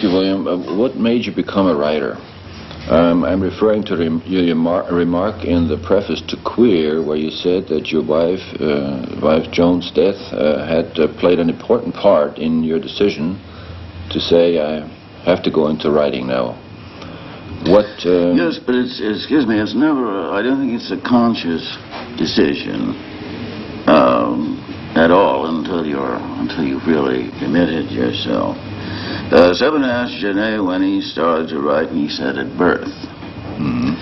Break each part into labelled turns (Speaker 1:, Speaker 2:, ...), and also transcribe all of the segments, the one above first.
Speaker 1: you, William, what made you become a writer? I'm referring to your remark in the preface to Queer, where you said that your wife Joan's death had played an important part in your decision to say, I have to go into writing now. What?
Speaker 2: Yes, but excuse me, it's never, I don't think it's a conscious decision at all until you've really committed yourself. Someone asked Genet when he started to write, and he said at birth.
Speaker 1: Mm-hmm.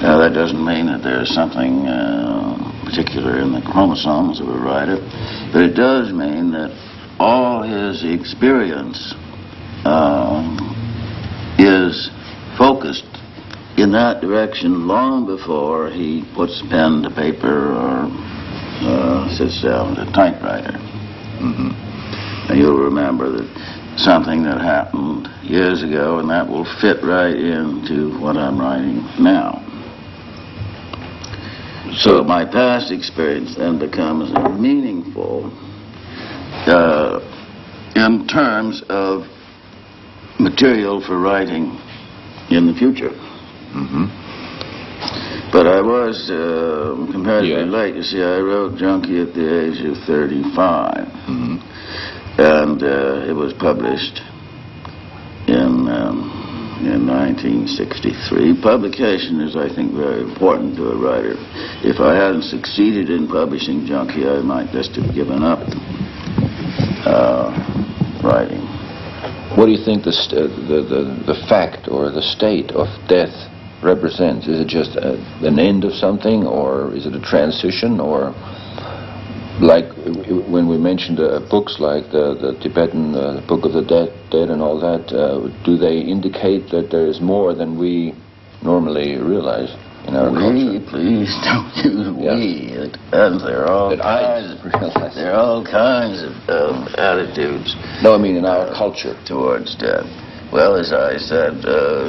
Speaker 2: Now, that doesn't mean that there's something particular in the chromosomes of a writer, but it does mean that all his experience is focused in that direction long before he puts pen to paper or sits down at a typewriter.
Speaker 1: Mm-hmm.
Speaker 2: And you'll remember that something that happened years ago, and that will fit right into what I'm writing now. So my past experience then becomes meaningful in terms of material for writing in the future.
Speaker 1: Mm-hmm.
Speaker 2: But I was comparatively late. You see, I wrote Junkie at the age of 35.
Speaker 1: Mm-hmm.
Speaker 2: And it was published in 1963. Publication is, I think, very important to a writer. If I hadn't succeeded in publishing Junkie, I might just have given up writing.
Speaker 1: What do you think the fact or the state of death represents? Is it just an end of something, or is it a transition, or like when we mentioned books like the Tibetan Book of the Dead and all that, do they indicate that there is more than we normally realize in our culture?
Speaker 2: Please don't use we. It depends. There are all kinds of attitudes.
Speaker 1: No, I mean in our culture
Speaker 2: towards death. Well, as I said,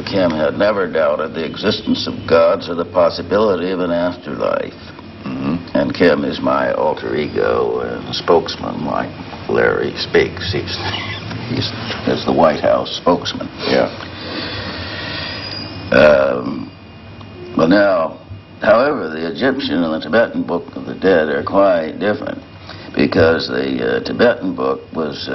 Speaker 2: Kim had never doubted the existence of gods or the possibility of an afterlife.
Speaker 1: Mm-hmm.
Speaker 2: And Kim is my alter ego and spokesman, like Larry speaks. He's the White House spokesman.
Speaker 1: Yeah.
Speaker 2: Well, now, however, the Egyptian and the Tibetan Book of the Dead are quite different, because the Tibetan book was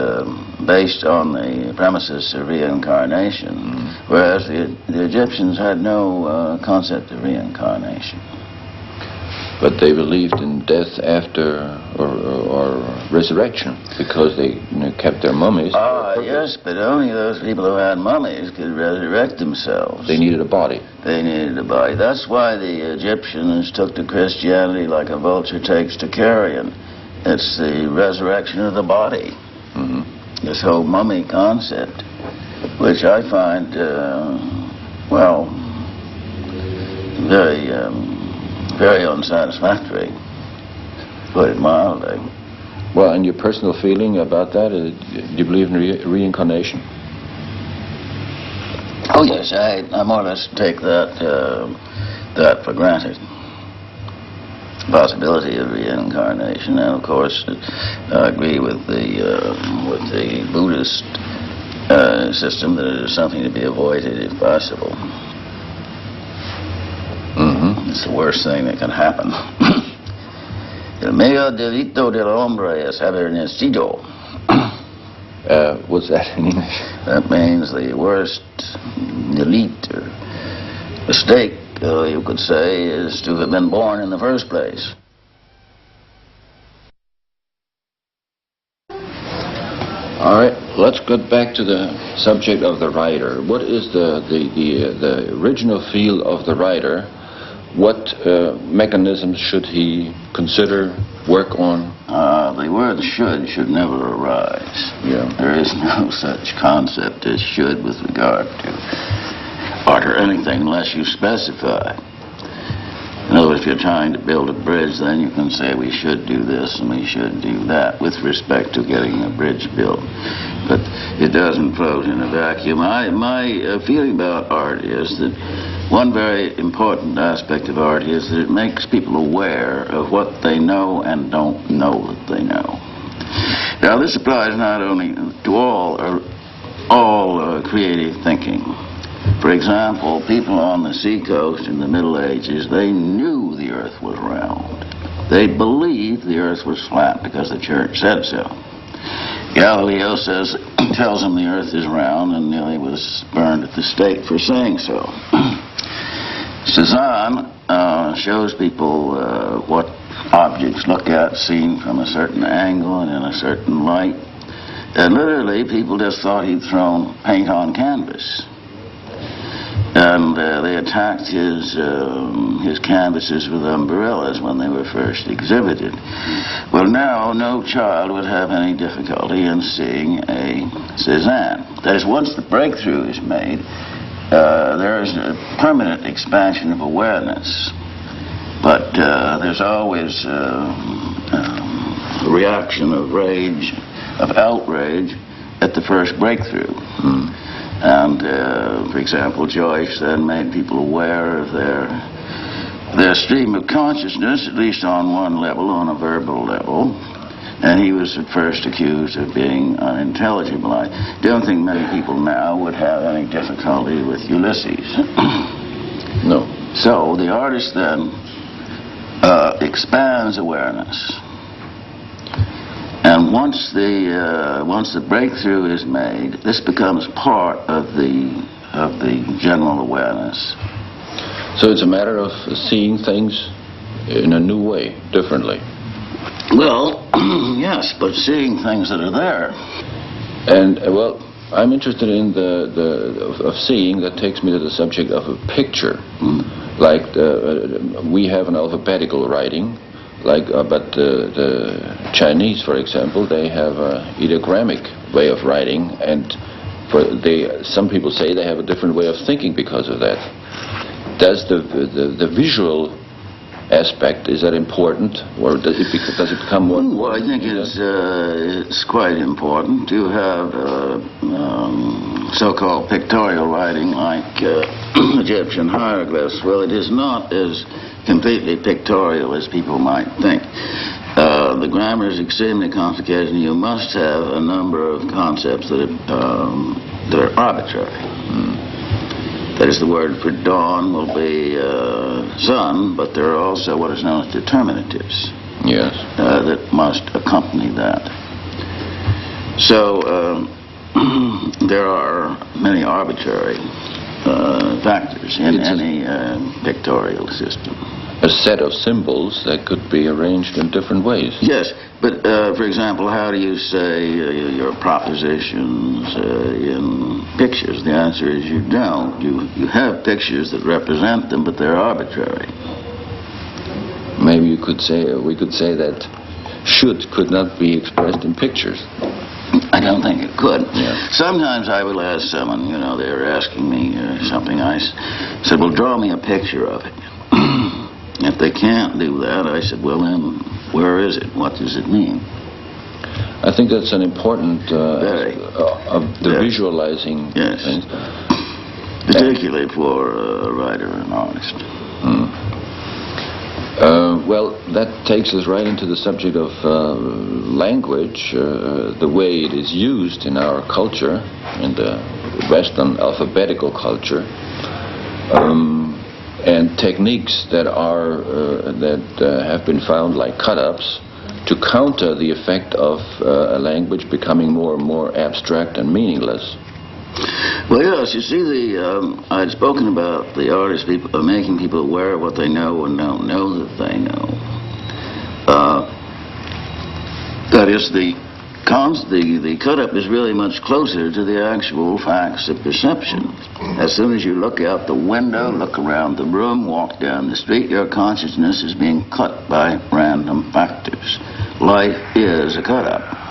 Speaker 2: based on the premises of reincarnation, whereas the Egyptians had no concept of reincarnation.
Speaker 1: But they believed in death after or resurrection, because they kept their mummies.
Speaker 2: Yes, but only those people who had mummies could resurrect themselves.
Speaker 1: They needed a body.
Speaker 2: They needed a body. That's why the Egyptians took to Christianity like a vulture takes to carrion. It's the resurrection of the body.
Speaker 1: Mm-hmm.
Speaker 2: This whole mummy concept, which I find, very unsatisfactory, to put it mildly.
Speaker 1: Well, and your personal feeling about that, do you believe in reincarnation?
Speaker 2: Oh, yes, I more or less take that for granted. Possibility of reincarnation, and of course, I agree with the Buddhist system that it is something to be avoided if possible.
Speaker 1: Mm-hmm.
Speaker 2: It's the worst thing that can happen. El mayor delito del hombre es haber nacido.
Speaker 1: What's that in English?
Speaker 2: That means the worst delete or mistake, you could say, is to have been born in the first place.
Speaker 1: All right, let's get back to the subject of the writer. What is the original feel of the writer? What mechanisms should he consider, work on?
Speaker 2: The word should never arise.
Speaker 1: Yeah.
Speaker 2: There is no such concept as should with regard to art or anything unless you specify. In other words, if you're trying to build a bridge, then you can say we should do this and we should do that with respect to getting a bridge built. But it doesn't float in a vacuum. My feeling about art is that one very important aspect of art is that it makes people aware of what they know and don't know that they know. Now, this applies not only to all all creative thinking. For example, people on the seacoast in the Middle Ages, they knew the earth was round. They believed the earth was flat because the church said so. Galileo tells them the earth is round, and nearly was burned at the stake for saying so. Cezanne shows people what objects look at seen from a certain angle and in a certain light. And literally, people just thought he'd thrown paint on canvas. And they attacked his canvases with umbrellas when they were first exhibited. Well, now no child would have any difficulty in seeing a Cezanne. That is, once the breakthrough is made, there is a permanent expansion of awareness. But there's always a reaction of rage, of outrage at the first breakthrough. And, for example, Joyce then made people aware of their stream of consciousness, at least on one level, on a verbal level. And he was at first accused of being unintelligible. I don't think many people now would have any difficulty with Ulysses.
Speaker 1: No.
Speaker 2: So the artist then expands awareness. And once the breakthrough is made, this becomes part of the general awareness.
Speaker 1: So it's a matter of seeing things in a new way, differently.
Speaker 2: Well, yes, but seeing things that are there.
Speaker 1: And well, I'm interested in of seeing. That takes me to the subject of a picture. Like we have an alphabetical writing. But the Chinese, for example, they have an ideogrammic way of writing, and some people say they have a different way of thinking because of that. Does the visual aspect, is that important, or does it become more?
Speaker 2: Well, I think it's quite important to have so-called pictorial writing like Egyptian hieroglyphs. Well, it is not as completely pictorial as people might think. The grammar is extremely complicated, and you must have a number of concepts that are arbitrary. That is, the word for dawn will be sun, but there are also what is known as determinatives.
Speaker 1: Yes.
Speaker 2: That must accompany that. So there are many arbitrary factors in any pictorial system.
Speaker 1: A set of symbols that could be arranged in different ways.
Speaker 2: Yes, but for example, how do you say your propositions in pictures? The answer is you don't. You have pictures that represent them, but they're arbitrary.
Speaker 1: Maybe we could say that could not be expressed in pictures.
Speaker 2: I don't think it could.
Speaker 1: Yeah.
Speaker 2: Sometimes I will ask someone, they were asking me something. I said, well, draw me a picture of it. If they can't do that, I said, well, then, where is it? What does it mean?
Speaker 1: I think that's an important of the visualizing things.
Speaker 2: Particularly for a writer and artist.
Speaker 1: Well, that takes us right into the subject of language, the way it is used in our culture, in the Western alphabetical culture, and techniques that have been found, like cut-ups, to counter the effect of a language becoming more and more abstract and meaningless.
Speaker 2: Well, yes, you see, I'd spoken about the artists making people aware of what they know and don't know that they know. That is, the cut-up is really much closer to the actual facts of perception. As soon as you look out the window, look around the room, walk down the street, your consciousness is being cut by random factors. Life is a cut-up.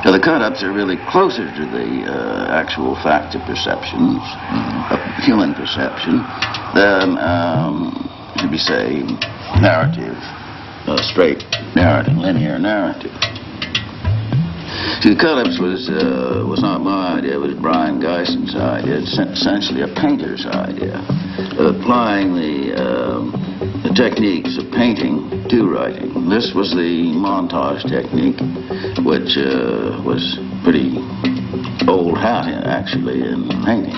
Speaker 2: So the cut-ups are really closer to the actual fact of perceptions, of human perception, than, should we say, narrative, straight narrative, linear narrative. See, the cut-ups was not my idea, it was Brian Geison's idea. It's essentially a painter's idea, applying the techniques of painting to writing. This was the montage technique, which was pretty old hat, actually, in painting.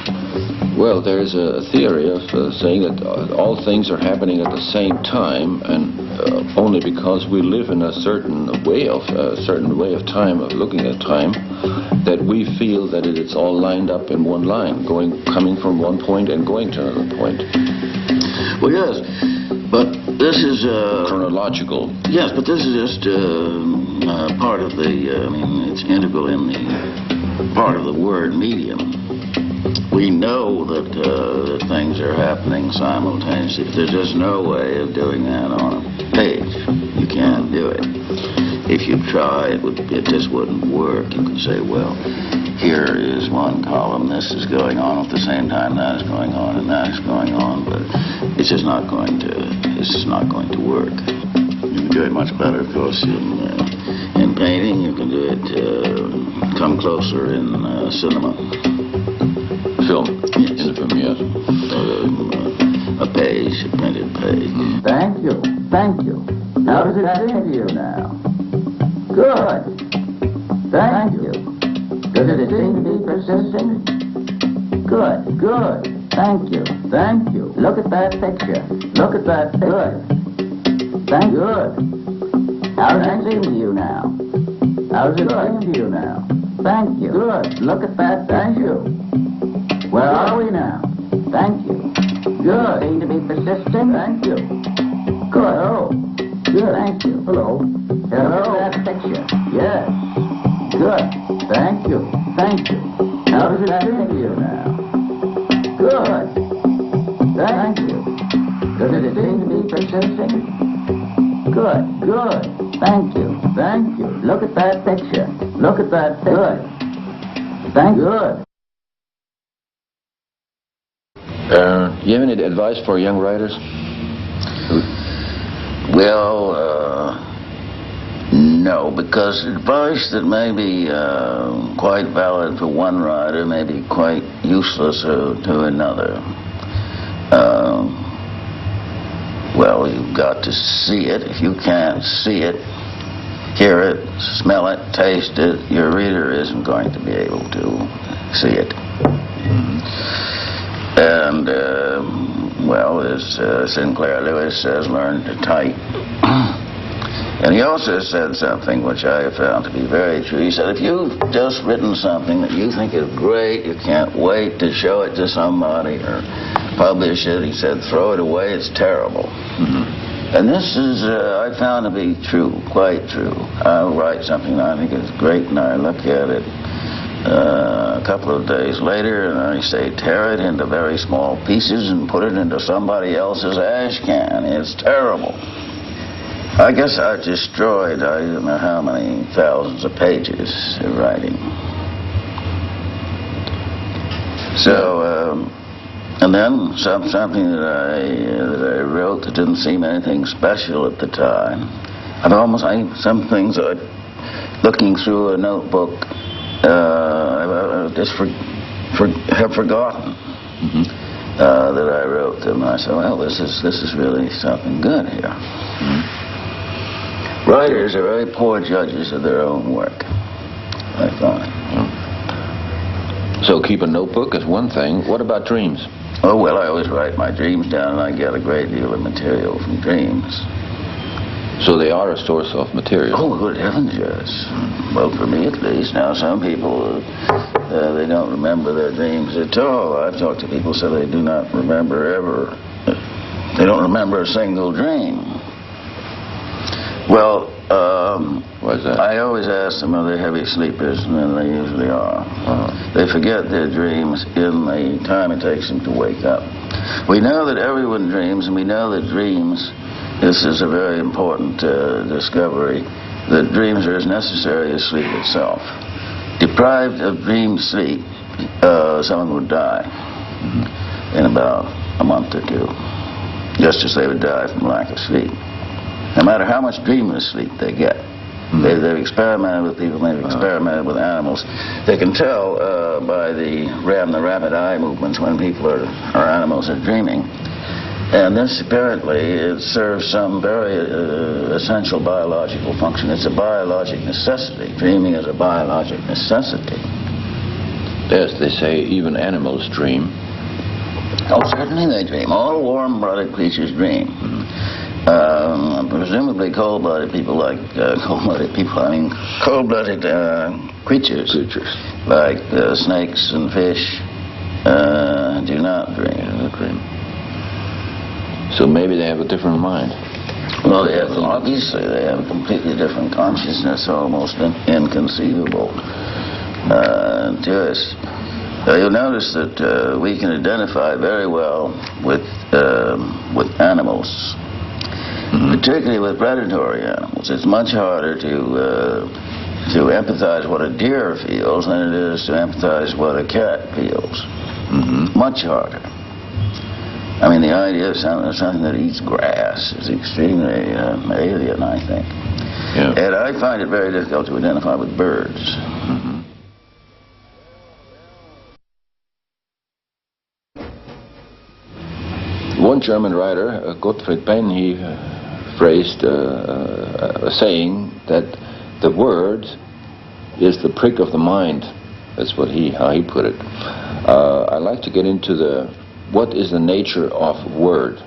Speaker 1: Well, there's a theory of saying that all things are happening at the same time, and only because we live in a certain way of time, of looking at time, that we feel that it's all lined up in one line, coming from one point and going to another point.
Speaker 2: Well, yes, but this is
Speaker 1: chronological.
Speaker 2: Yes, but this is just part of the. I mean, it's integral in the part of the word medium. We know that things are happening simultaneously, but there's just no way of doing that on a page. You can't do it. If you try, it just wouldn't work. You could say, well, here is one column, this is going on at the same time, that is going on, and that is going on, but it's just not going to work. You can do it much better, of course, in painting. You can do it, come closer in cinema.
Speaker 1: Film.
Speaker 2: Yes.
Speaker 1: In the film, yes.
Speaker 2: A page, a printed page.
Speaker 3: Thank you. Thank you. How does it seem to you now? Good. Thank you. Does it seem to be persistent? Good. Good. Thank you. Thank you. Look at that picture. Look at that picture. Thank you. Good. How does it seem to you now? How does it seem to you now? Thank you. Good. Look at that. Thank you. Where are we now? Thank you. Good. Seem to be persistent? Thank you. Good. Oh. Good. Thank you. Hello. Hello. That picture. Yes. Good. Thank you. Thank you. How does it seem to you now? Good. Thank you. Does it seem to be persisting? Good. Good. Thank you. Thank you. Look at that picture. Look at that picture. Good. Thank you. Good.
Speaker 1: Do you have any advice for young writers?
Speaker 2: Well, no, because advice that may be quite valid for one writer may be quite useless to another. Well, you've got to see it. If you can't see it, hear it, smell it, taste it, your reader isn't going to be able to see it. And, well, as Sinclair Lewis says, learn to type. And he also said something which I have found to be very true. He said, if you've just written something that you think is great, you can't wait to show it to somebody or publish it, he said, throw it away, it's terrible. And this is, I found to be true, quite true. I'll write something that I think is great, and I look at it a couple of days later, and I say, tear it into very small pieces and put it into somebody else's ash can. It's terrible. I guess I've destroyed, I don't know how many thousands of pages of writing. So, and then something that I wrote that didn't seem anything special at the time. Some things looking through a notebook, I just have forgotten that I wrote them. And I said, well, this is really something good here. Writers are very poor judges of their own work, I find.
Speaker 1: So keep a notebook is one thing. What about dreams?
Speaker 2: Oh, well, I always write my dreams down, and I get a great deal of material from dreams.
Speaker 1: So they are a source of material?
Speaker 2: Oh, good heavens, yes. Well, for me at least. Now, some people, they don't remember their dreams at all. I've talked to people who say they do not remember ever. They don't remember a single dream. Well,
Speaker 1: why is that?
Speaker 2: I always ask them, are they heavy sleepers? And then they usually are. They forget their dreams in the time it takes them to wake up. We know that everyone dreams, and we know that dreams, this is a very important discovery, that dreams are as necessary as sleep itself. Deprived of dream sleep, someone would die in about a month or two, just as they would die from lack of sleep. No matter how much dreamless sleep they get. They've experimented with people, they've experimented with animals. They can tell by the rapid eye movements when people or animals are dreaming. And this apparently, it serves some very essential biological function. It's a biologic necessity. Dreaming is a biologic necessity.
Speaker 1: Yes, they say even animals dream.
Speaker 2: Oh, certainly they dream. All warm-blooded creatures dream. Presumably cold-blooded people like cold-blooded creatures like snakes and fish do not dream.
Speaker 1: So maybe they have a different mind.
Speaker 2: Well, obviously they have a completely different consciousness, almost inconceivable to us. You'll notice that we can identify very well with animals, particularly with predatory animals. It's much harder to empathize what a deer feels than it is to empathize what a cat feels. Much harder. I mean, the idea of something that eats grass is extremely alien, I think. Yeah. And I find it very difficult to identify with birds.
Speaker 1: One German writer, Gottfried Benn, he phrased a saying that the word is the prick of the mind. That's how he put it. I'd like to get into what is the nature of word.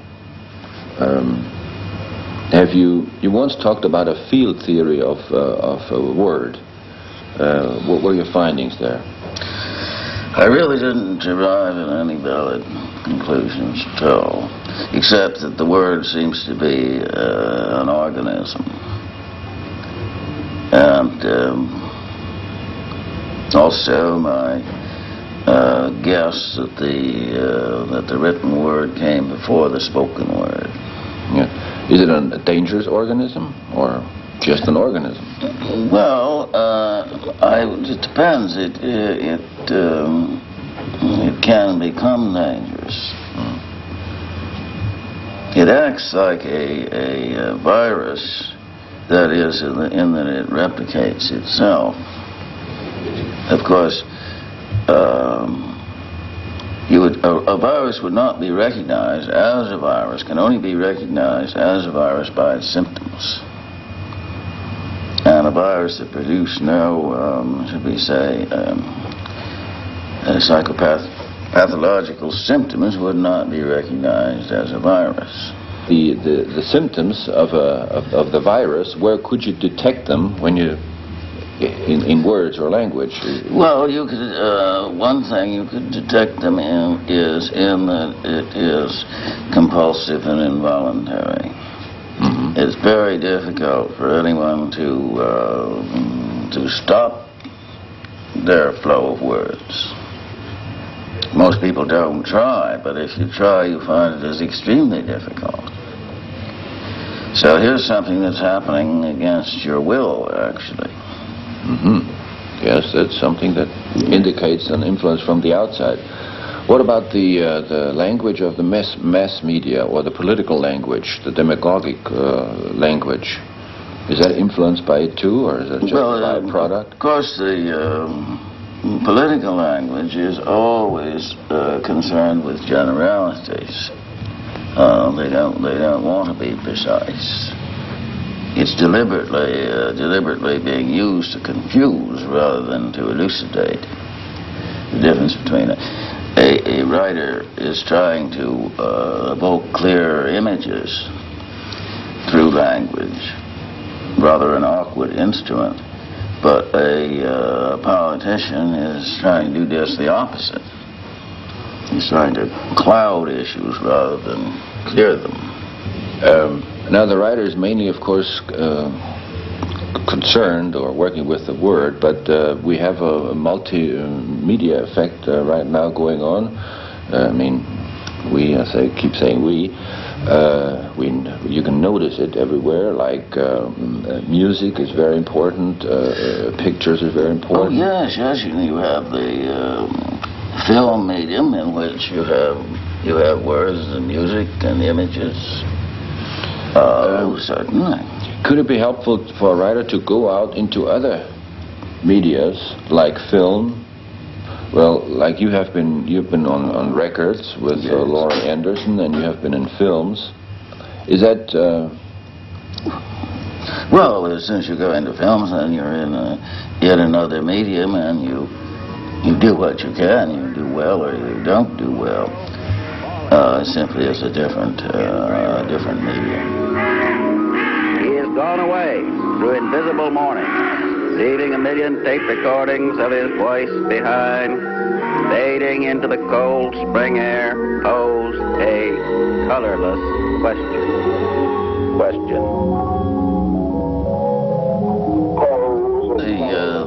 Speaker 1: You once talked about a field theory of a word. What were your findings there?
Speaker 2: I really didn't arrive at any valid conclusions at all, except that the word seems to be an organism. And also my guess that the written word came before the spoken word.
Speaker 1: Yeah. Is it a dangerous organism or just an organism?
Speaker 2: Well, it depends. It can become dangerous. It acts like a virus, that is, in that it replicates itself. Of course, a virus would not be recognized as a virus, can only be recognized as a virus by its symptoms. And a virus that produced no, should we say, pathological symptoms would not be recognized as a virus.
Speaker 1: The symptoms of the virus, where could you detect them when you, in words or language?
Speaker 2: Well, you could. One thing you could detect them is that it is compulsive and involuntary. It's very difficult for anyone to stop their flow of words. Most people don't try, but if you try, you find it is extremely difficult. So here's something that's happening against your will, actually.
Speaker 1: Yes, that's something that indicates an influence from the outside. What about the language of the mass media, or the political language, the demagogic language? Is that influenced by it too, or is that just a byproduct?
Speaker 2: Of course, the political language is always concerned with generalities. They don't want to be precise. It's deliberately being used to confuse rather than to elucidate. The difference between a writer is trying to evoke clear images through language, rather an awkward instrument, but a politician is trying to do just the opposite. He's trying to cloud issues rather than clear them.
Speaker 1: Now the writer is mainly, of course, concerned or working with the word, but we have a multimedia effect right now going on. I mean, keep saying we. You can notice it everywhere. Like music is very important. Pictures are very important.
Speaker 2: Oh yes. You have the film medium in which you have words and music and images. Certainly.
Speaker 1: Could it be helpful for a writer to go out into other medias like film? Well, like you've been on records with Laurie Anderson, and you have been in films. Is that?
Speaker 2: Well, since you go into films, then you're in yet another medium, and You do what you can, you do well or you don't do well. It simply is a different medium.
Speaker 4: He has gone away through invisible morning, leaving 1 million tape recordings of his voice behind, fading into the cold spring air, posed a colorless question.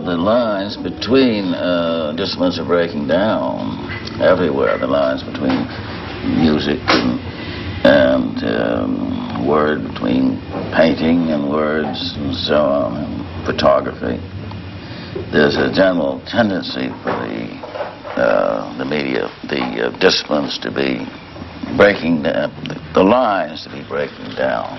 Speaker 2: The lines between disciplines are breaking down everywhere. The lines between music and word, between painting and words and so on, and photography. There's a general tendency for the media, the disciplines to be breaking down, the lines to be breaking down.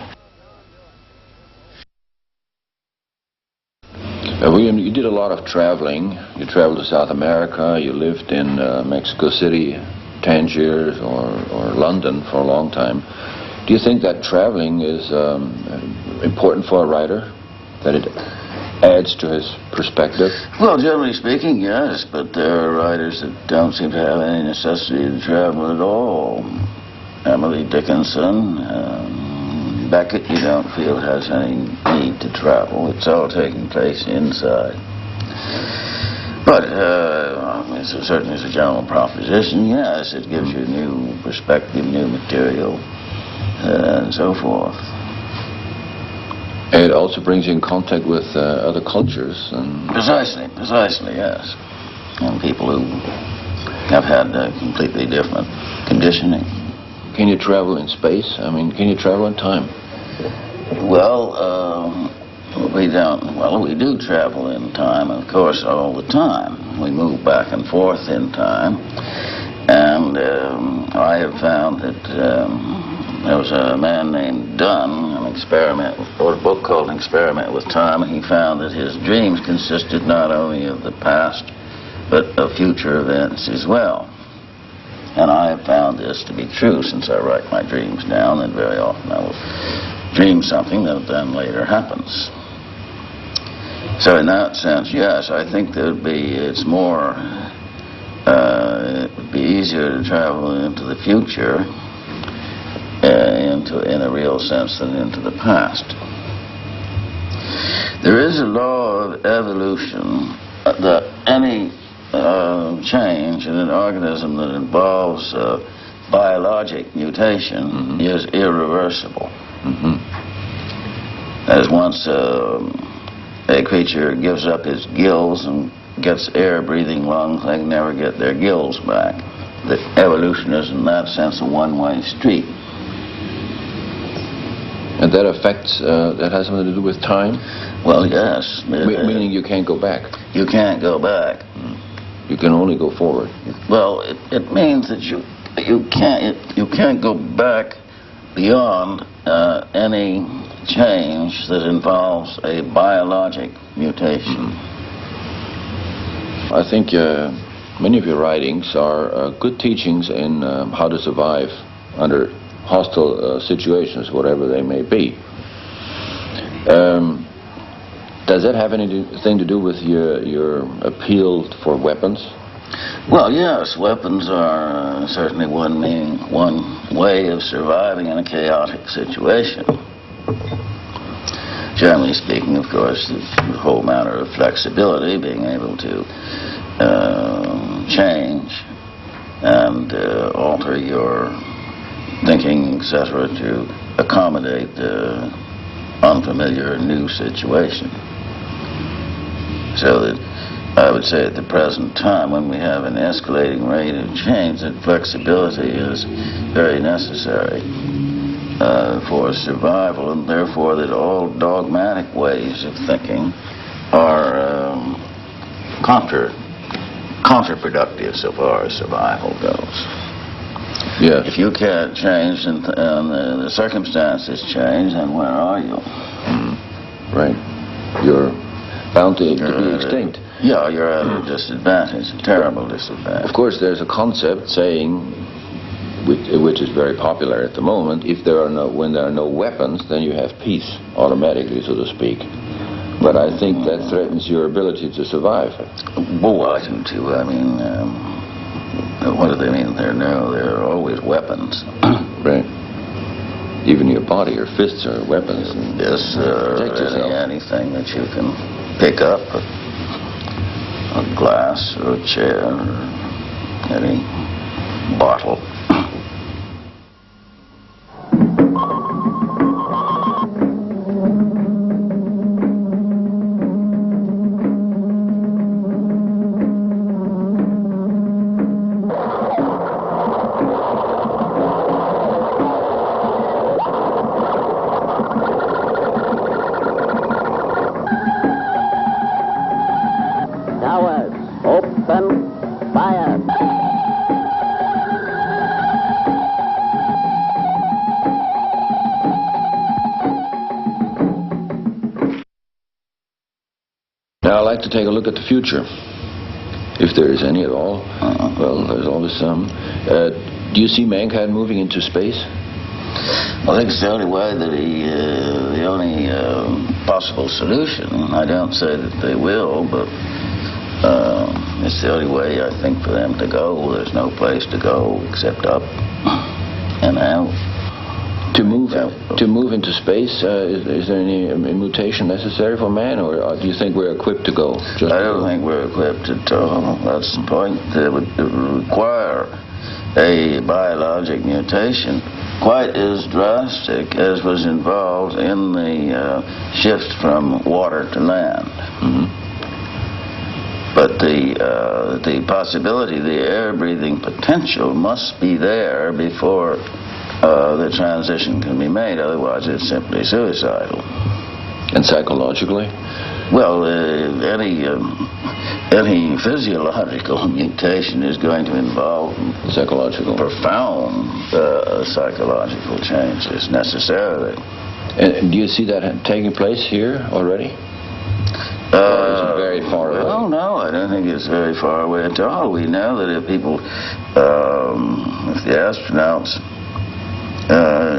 Speaker 1: William, you did a lot of traveling. You traveled to South America. You lived in Mexico City, Tangier, or London for a long time. Do you think that traveling is important for a writer? That it adds to his perspective?
Speaker 2: Well, generally speaking, yes, but there are writers that don't seem to have any necessity to travel at all. Emily Dickinson, Beckett, you don't feel has any need to travel. It's all taking place inside. But certainly as a general proposition, yes, it gives you new perspective, new material, and so forth.
Speaker 1: And it also brings you in contact with other cultures. And
Speaker 2: Precisely, yes. And people who have had completely different conditioning.
Speaker 1: Can you travel in space? I mean, can you travel in time?
Speaker 2: Well, we don't. Well, we do travel in time, of course, all the time. We move back and forth in time. And I have found that there was a man named Dunn, wrote a book called An Experiment with Time, and he found that his dreams consisted not only of the past, but of future events as well. And I have found this to be true since I write my dreams down, and very often I will dream something that then later happens. So in that sense, yes, I think it would be easier to travel into the future in a real sense than into the past. There is a law of evolution that any change in an organism that involves biologic mutation is irreversible. As once a creature gives up its gills and gets air-breathing lungs, they can never get their gills back. The evolution is, in that sense, a one-way street.
Speaker 1: And that affects, that has something to do with time?
Speaker 2: Well, yes.
Speaker 1: Meaning you can't go back?
Speaker 2: You can't go back.
Speaker 1: You can only go forward.
Speaker 2: Well, it means that you can't go back beyond any change that involves a biologic mutation.
Speaker 1: I think many of your writings are good teachings in how to survive under hostile situations, whatever they may be. Does that have anything to do with your appeal for weapons?
Speaker 2: Well, yes, weapons are certainly one way of surviving in a chaotic situation. Generally speaking, of course, the whole matter of flexibility, being able to change and alter your thinking, etc., to accommodate the unfamiliar new situation. So that I would say at the present time, when we have an escalating rate of change, that flexibility is very necessary for survival, and therefore that all dogmatic ways of thinking are counterproductive so far as survival goes.
Speaker 1: Yes.
Speaker 2: If you can't change and the circumstances change, then where are you?
Speaker 1: Right. You're bound to be extinct.
Speaker 2: Yeah, you're at a disadvantage, a terrible disadvantage.
Speaker 1: Of course, there's a concept saying, which is very popular at the moment, when there are no weapons, then you have peace automatically, so to speak. But I think that threatens your ability to survive.
Speaker 2: Well, why don't you? I mean, what do they mean? They're always weapons.
Speaker 1: Right. Even your body, your fists are weapons.
Speaker 2: Yes,
Speaker 1: protect yourself.
Speaker 2: anything that you can pick up, a glass or a chair or any bottle.
Speaker 1: Now, I'd like to take a look at the future, if there is any at all. Well, there's always some. Do you see mankind moving into space?
Speaker 2: I think it's the only way that the only possible solution. I don't say that they will, but it's the only way, I think, for them to go. There's no place to go except up and out.
Speaker 1: To move into space, is there any mutation necessary for man, or do you think we're equipped to go?
Speaker 2: I don't think we're equipped at all. That's the point. It would require a biologic mutation quite as drastic as was involved in the shift from water to land. But the possibility, the air-breathing potential must be there before the transition can be made. Otherwise, it's simply suicidal.
Speaker 1: And psychologically?
Speaker 2: Well, any physiological mutation is going to involve
Speaker 1: psychological,
Speaker 2: profound psychological changes necessarily.
Speaker 1: And do you see that taking place here already? Or is it very far away?
Speaker 2: Well, no, I don't think it's very far away at all. We know that if people, if the astronauts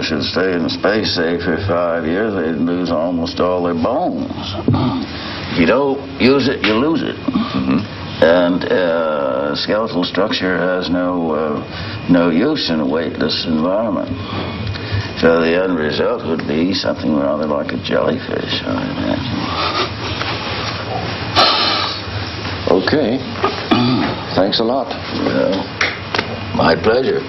Speaker 2: should stay in space, say, for 5 years, they'd lose almost all their bones. If you don't use it, you lose it. And skeletal structure has no use in a weightless environment. So the end result would be something rather like a jellyfish, I imagine.
Speaker 1: Okay. Thanks a lot.
Speaker 2: My pleasure.